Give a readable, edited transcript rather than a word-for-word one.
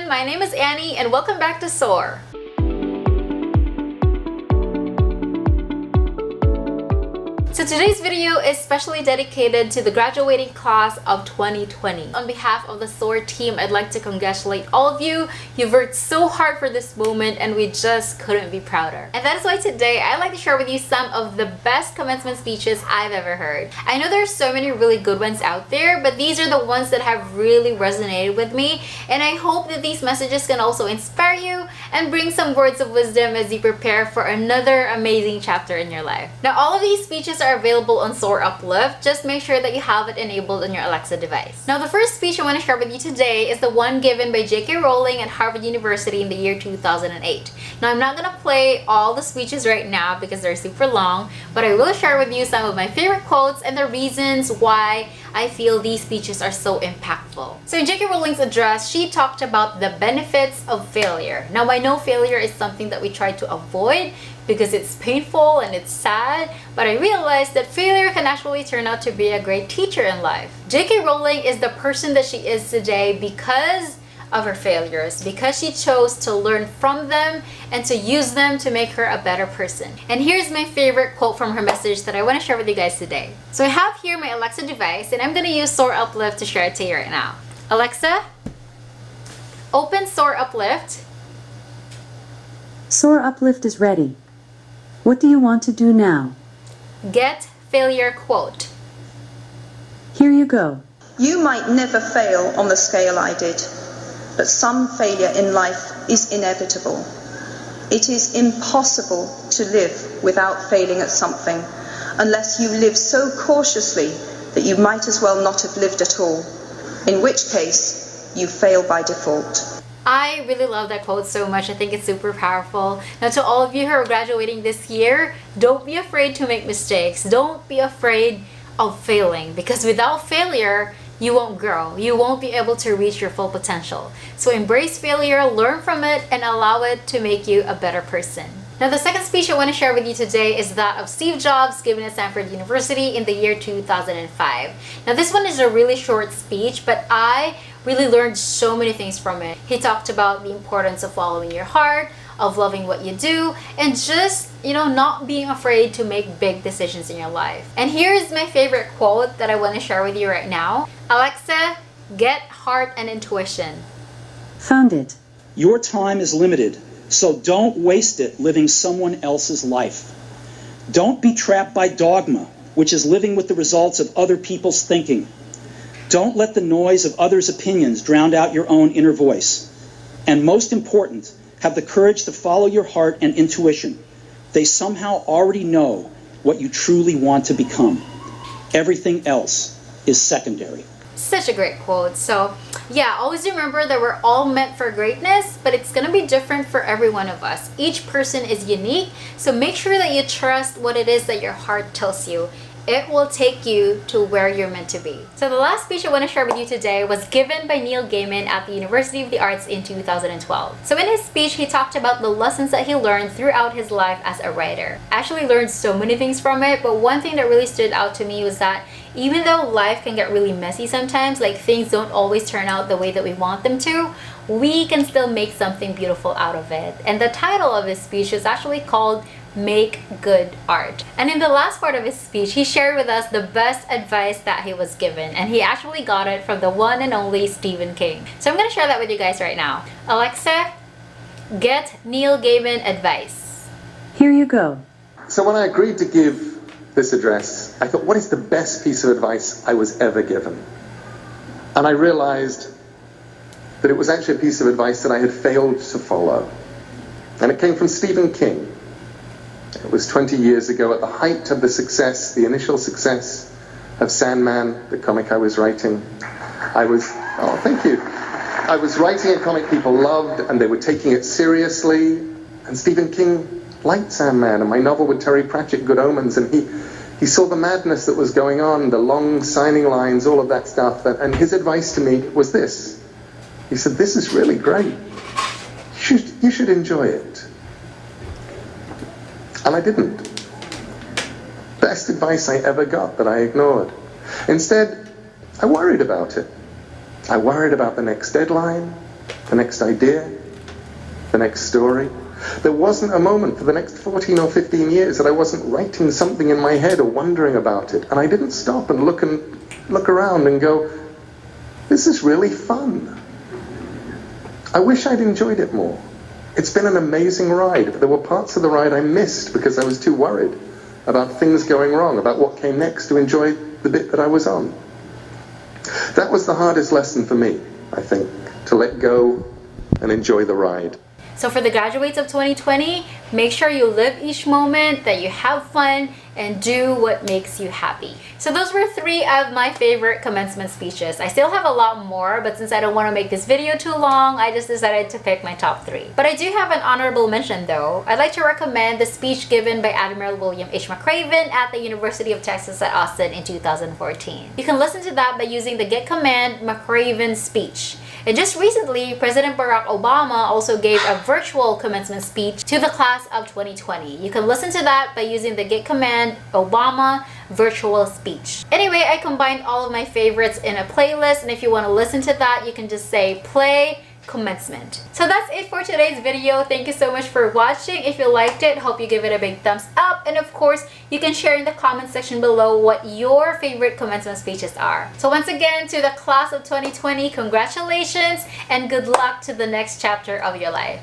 everyone, my name is Annie and welcome back to Soar. So today's video is specially dedicated to the graduating class of 2020. On behalf of the Soar team, I'd like to congratulate all of you. You've worked so hard for this moment and we just couldn't be prouder. And that is why today I'd like to share with you some of the best commencement speeches I've ever heard. I know there's so many really good ones out there, but these are the ones that have really resonated with me, and I hope that these messages can also inspire you and bring some words of wisdom as you prepare for another amazing chapter in your life. Now, all of these speeches are available on Soar Uplift. Just make sure that you have it enabled on your Alexa device. Now, the first speech I want to share with you today is the one given by J.K. Rowling at Harvard University in the year 2008. Now, I'm not gonna play all the speeches right now because they're super long, but I will share with you some of my favorite quotes and the reasons why I feel these speeches are so impactful. So in J.K. Rowling's address, she talked about the benefits of failure. Now, I know failure is something that we try to avoid because it's painful and it's sad, but I realized that failure can actually turn out to be a great teacher in life. J.K. Rowling is the person that she is today because of her failures, because she chose to learn from them and to use them to make her a better person. And here's my favorite quote from her message that I want to share with you guys today. So I have here my Alexa device and I'm going to use Soar Uplift to share it to you right now. Alexa, open Soar Uplift. Soar Uplift is ready. What do you want to do now? Get failure quote. Here you go. You might never fail on the scale I did, but some failure in life is inevitable. It is impossible to live without failing at something, unless you live so cautiously that you might as well not have lived at all, in which case you fail by default. I really love that quote so much. I think it's super powerful. Now, to all of you who are graduating this year, don't be afraid to make mistakes. Don't be afraid of failing, because without failure, you won't grow. You won't be able to reach your full potential. So embrace failure, learn from it, and allow it to make you a better person. Now, the second speech I want to share with you today is that of Steve Jobs given at Stanford University in the year 2005. Now, this one is a really short speech, but I really learned so many things from it. He talked about the importance of following your heart, of loving what you do, and just, not being afraid to make big decisions in your life. And here's my favorite quote that I want to share with you right now. Alexa, get heart and intuition. Found it. Your time is limited, so don't waste it living someone else's life. Don't be trapped by dogma, which is living with the results of other people's thinking. Don't let the noise of others' opinions drown out your own inner voice. And most important, have the courage to follow your heart and intuition. They somehow already know what you truly want to become. Everything else is secondary. Such a great quote. So yeah, always remember that we're all meant for greatness, but it's going to be different for every one of us. Each person is unique, so make sure that you trust what it is that your heart tells you. It will take you to where you're meant to be. So the last speech I want to share with you today was given by Neil Gaiman at the University of the Arts in 2012. So in his speech, he talked about the lessons that he learned throughout his life as a writer. I actually learned so many things from it, but one thing that really stood out to me was that even though life can get really messy sometimes, like things don't always turn out the way that we want them to, we can still make something beautiful out of it. And the title of his speech is actually called Make Good Art. And in the last part of his speech, he shared with us the best advice that he was given, and he actually got it from the one and only Stephen King. So I'm going to share that with you guys right now. Alexa, get Neil Gaiman advice. Here you go. So when I agreed to give this address, I thought, what is the best piece of advice I was ever given? And I realized that it was actually a piece of advice that I had failed to follow. And it came from Stephen King. It was 20 years ago, at the height of the initial success of Sandman, the comic I was writing. I was writing a comic people loved, and they were taking it seriously. And Stephen King liked Sandman, and my novel with Terry Pratchett, Good Omens, and he saw the madness that was going on, the long signing lines, all of that stuff. And his advice to me was this. He said, this is really great. You should enjoy it. And I didn't. Best advice I ever got that I ignored. Instead, I worried about it. I worried about the next deadline. the next idea, the next story. There wasn't a moment for the next 14 or 15 years that I wasn't writing something in my head or wondering about it. And I didn't stop and look around and go, this is really fun. I wish I'd enjoyed it more. It's been an amazing ride, but there were parts of the ride I missed because I was too worried about things going wrong, about what came next, to enjoy the bit that I was on. That was the hardest lesson for me, I think, to let go and enjoy the ride. So for the graduates of 2020, make sure you live each moment, that you have fun, and do what makes you happy. So those were 3 of my favorite commencement speeches. I still have a lot more, but since I don't want to make this video too long, I just decided to pick my top 3. But I do have an honorable mention though. I'd like to recommend the speech given by Admiral William H. McRaven at the University of Texas at Austin in 2014. You can listen to that by using the Git command McRaven speech. And just recently, President Barack Obama also gave a virtual commencement speech to the class of 2020. You can listen to that by using the Git command Obama virtual speech. Anyway, I combined all of my favorites in a playlist, and if you want to listen to that, you can just say play commencement. So that's it for today's video. Thank you so much for watching. If you liked it, hope you give it a big thumbs up, and of course you can share in the comment section below what your favorite commencement speeches are. So once again, to the class of 2020, congratulations and good luck to the next chapter of your life.